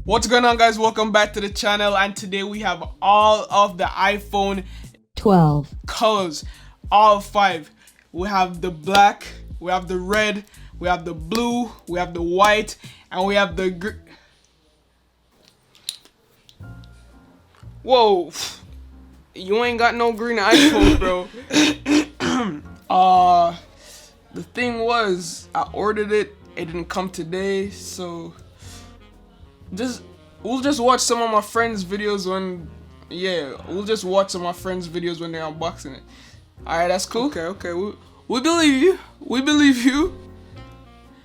What's going on, guys? Welcome back to the channel, and today we have all of the iPhone 12 colors, all 5. We have the black, we have the red, we have the blue, we have the white, and we have the Whoa, you ain't got no green iPhone, bro. The thing was, I ordered it, it didn't come today, so we'll just watch some of my friends' videos when we'll just watch some of my friends' videos when they're unboxing it. Alright, that's cool. Okay, we believe you. We believe you.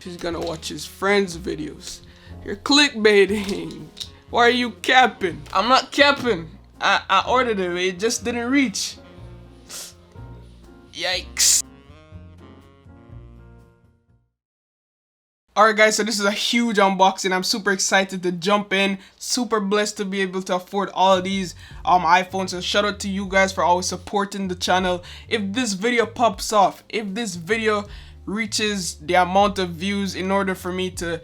She's gonna watch his friends' videos. You're clickbaiting. Why are you capping? I'm not capping. I ordered it, it just didn't reach. Yikes. Alright guys, so this is a huge unboxing. I'm super excited to jump in. Super blessed to be able to afford all of these iPhones. So shout out to you guys for always supporting the channel. If this video pops off, if this video reaches the amount of views in order for me to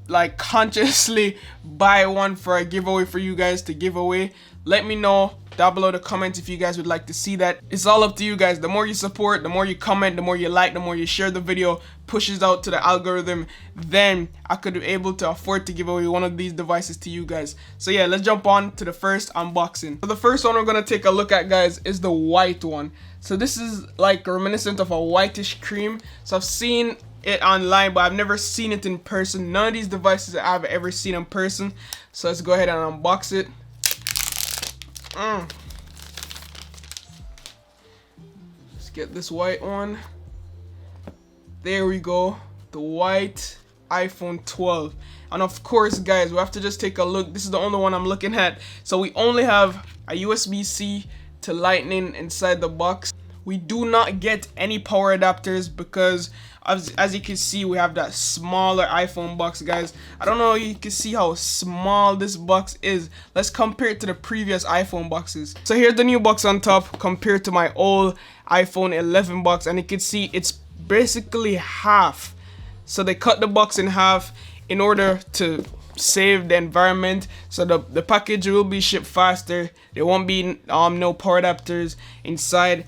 like consciously buy one for a giveaway for you guys to give away, let me know down below the comments if you guys would like to see that. It's all up to you guys. The more you support, the more you comment, the more you like, the more you share the video, pushes out to the algorithm, then I could be able to afford to give away one of these devices to you guys. So yeah, let's jump on to the first unboxing. So the first one we're gonna take a look at, guys, is the white one. So this is like reminiscent of a whitish cream. So I've seen it online, but I've never seen it in person. None of these devices I've ever seen in person. So let's go ahead and unbox it. Let's get this white one. There we go, the white iPhone 12. And of course, guys, we have to just take a look. This is the only one I'm looking at. So we only have a USB-C to Lightning inside the box. We do not get any power adapters because as you can see, we have that smaller iPhone box, guys. I don't know if you can see how small this box is. Let's compare it to the previous iPhone boxes. So here's the new box on top compared to my old iPhone 11 box, and you can see it's basically half. So they cut the box in half in order to save the environment, so the package will be shipped faster. There won't be no power adapters inside.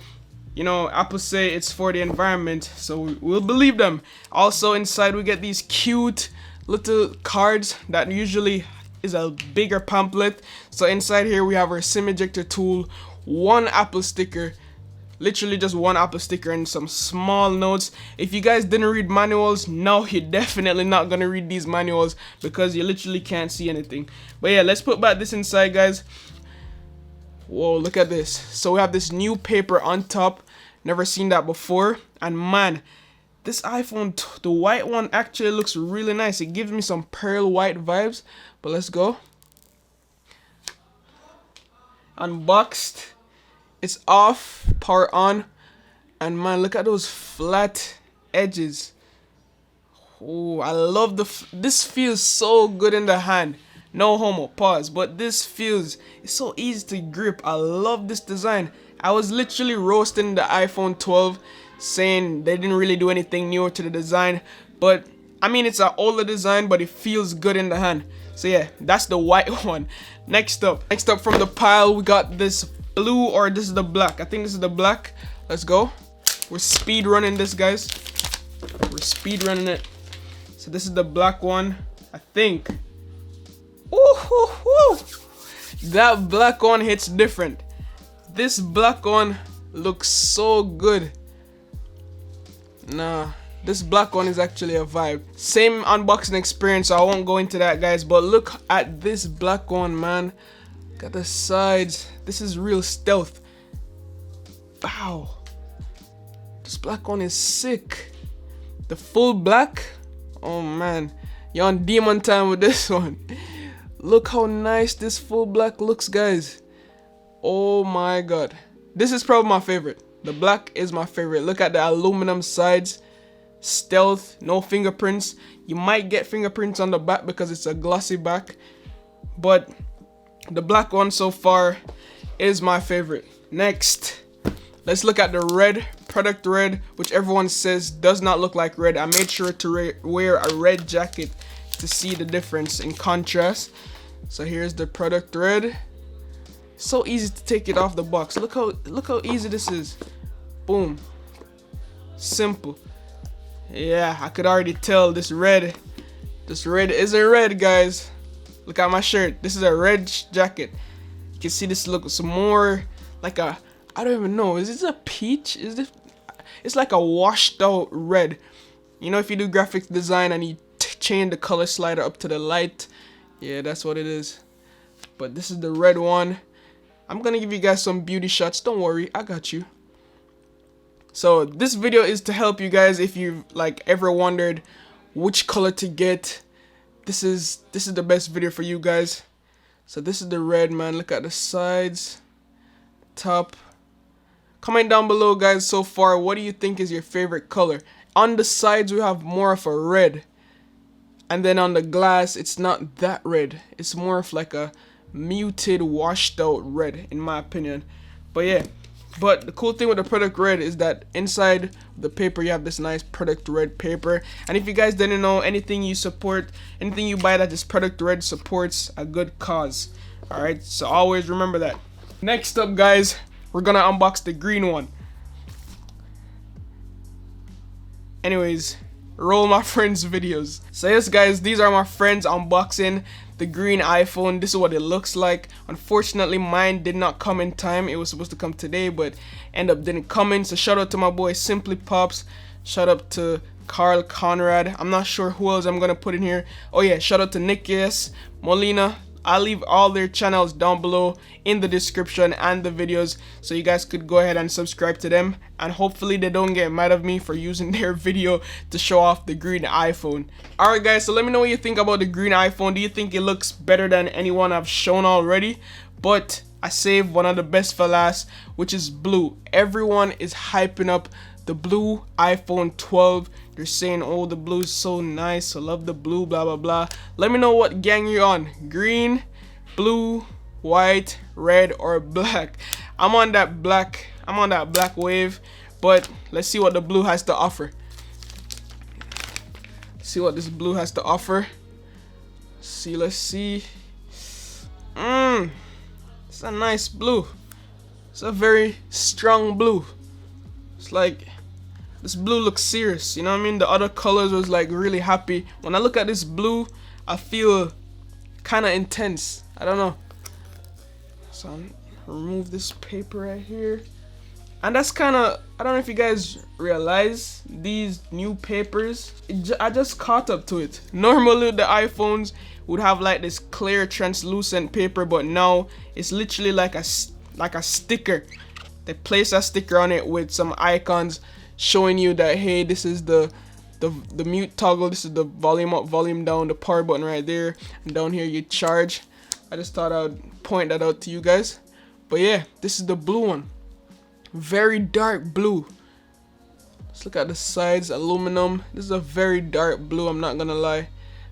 You know, Apple say it's for the environment, so we'll believe them. Also inside we get these cute little cards that usually is a bigger pamphlet. So inside here we have our SIM ejector tool, one Apple sticker, literally just one Apple sticker, and some small notes. If you guys didn't read manuals, no, you're definitely not gonna read these manuals because you literally can't see anything. But yeah, let's put back this inside, guys. Whoa, look at this. So we have this new paper on top. Never seen that before. And man, this iPhone, the white one, actually looks really nice. It gives me some pearl white vibes. But let's go. Unboxed. It's off, power on. And man, look at those flat edges. Oh, I love this feels so good in the hand. No homo, pause, but this feels, it's so easy to grip. I love this design. I was literally roasting the iPhone 12, saying they didn't really do anything new to the design, but I mean, it's an older design, but it feels good in the hand. So yeah, that's the white one. Next up from the pile, we got this blue, or this is the black. I think this is the black. Let's go. We're speed running this, guys. We're speed running it. So this is the black one, I think. Ooh, that black one hits different. This black one looks so good. Nah, this black one is actually a vibe. Same unboxing experience, so I won't go into that, guys, but look at this black one, man. Look at the sides. This is real stealth. Wow, this black one is sick. The full black, oh man, you're on demon time with this one. Look how nice this full black looks, guys. Oh my god, this is probably my favorite. The black is my favorite. Look at the aluminum sides, stealth, no fingerprints. You might get fingerprints on the back because it's a glossy back, but the black one so far is my favorite. Next, let's look at the red, product red, which everyone says does not look like red. I made sure to wear a red jacket to see the difference in contrast. So here's the product red. So easy to take it off the box. Look how easy this is. Boom. Simple. Yeah, I could already tell this red isn't red, guys. Look at my shirt. This is a red jacket. You can see this looks more like a, I don't even know, is this a peach? Is this, it's like a washed out red. You know, if you do graphic design and you change the color slider up to the light, yeah, that's what it is. But this is the red one. I'm gonna give you guys some beauty shots. Don't worry, I got you. So this video is to help you guys if you've like ever wondered which color to get. This is the best video for you guys. So this is the red, man. Look at the sides, top. Comment down below, guys, so far, what do you think is your favorite color? On the sides we have more of a red, and then on the glass it's not that red. It's more of like a muted, washed out red, in my opinion. But yeah, but the cool thing with the product red is that inside the paper you have this nice product red paper. And if you guys didn't know, anything you support, anything you buy that is product red supports a good cause. Alright, so always remember that. Next up, guys, we're gonna unbox the green one. Anyways, roll my friends' videos. So yes, guys, these are my friends unboxing the green iPhone. This is what it looks like. Unfortunately, mine did not come in time. It was supposed to come today, but end up didn't come in. So shout out to my boy Simply Pops. Shout out to Carl Conrad. I'm not sure who else I'm gonna put in here. Oh yeah, shout out to Nick, yes, Molina. I'll leave all their channels down below in the description and the videos, so you guys could go ahead and subscribe to them, and hopefully they don't get mad at me for using their video to show off the green iPhone. Alright guys, so let me know what you think about the green iPhone. Do you think it looks better than anyone I've shown already? But I saved one of the best for last, which is blue. Everyone is hyping up the blue iPhone 12. They're saying, oh, the blue is so nice, I love the blue, blah blah blah. Let me know what gang you're on. Green, blue, white, red, or black. I'm on that black wave, but let's see what the blue has to offer. See what this blue has to offer. Let's see. It's a nice blue. It's a very strong blue. It's like, this blue looks serious, you know what I mean? The other colors was like really happy. When I look at this blue, I feel kind of intense. I don't know. So I'll remove this paper right here. And that's kind of, I don't know if you guys realize, these new papers, I just caught up to it. Normally the iPhones would have like this clear translucent paper, but now it's literally like a sticker. They place a sticker on it with some icons showing you that, hey, this is the mute toggle, this is the volume up, volume down, the power button right there, and down here you charge. I just thought I would point that out to you guys. But yeah, this is the blue one. Very dark blue. Let's look at the sides, aluminum. This is a very dark blue, I'm not gonna lie.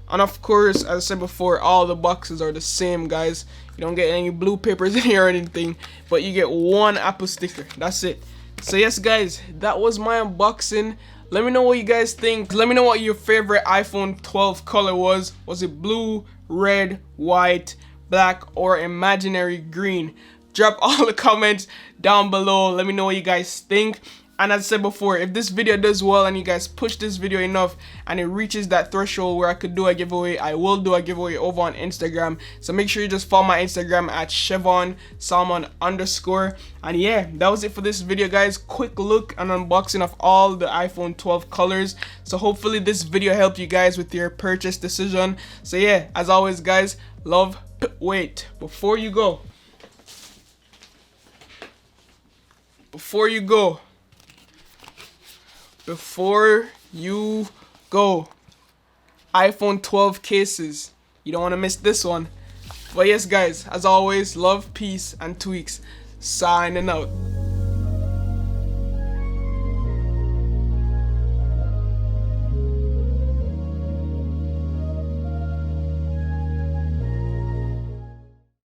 And of course, as I said before, all the boxes are the same, guys. You don't get any blue papers in here or anything, but you get one Apple sticker. That's it. So yes, guys, that was my unboxing. Let me know what you guys think. Let me know what your favorite iPhone 12 color was. Was it blue, red, white, black, or imaginary green? Drop all the comments down below. Let me know what you guys think. And as I said before, if this video does well and you guys push this video enough and it reaches that threshold where I could do a giveaway, I will do a giveaway over on Instagram. So make sure you just follow my Instagram at ChevonSalmon_. And yeah, that was it for this video, guys. Quick look and unboxing of all the iPhone 12 colors. So hopefully this video helped you guys with your purchase decision. So yeah, as always, guys, love. Wait, before you go, before you go, iPhone 12 cases. You don't want to miss this one. But yes, guys, as always, love, peace, and tweaks. Signing out.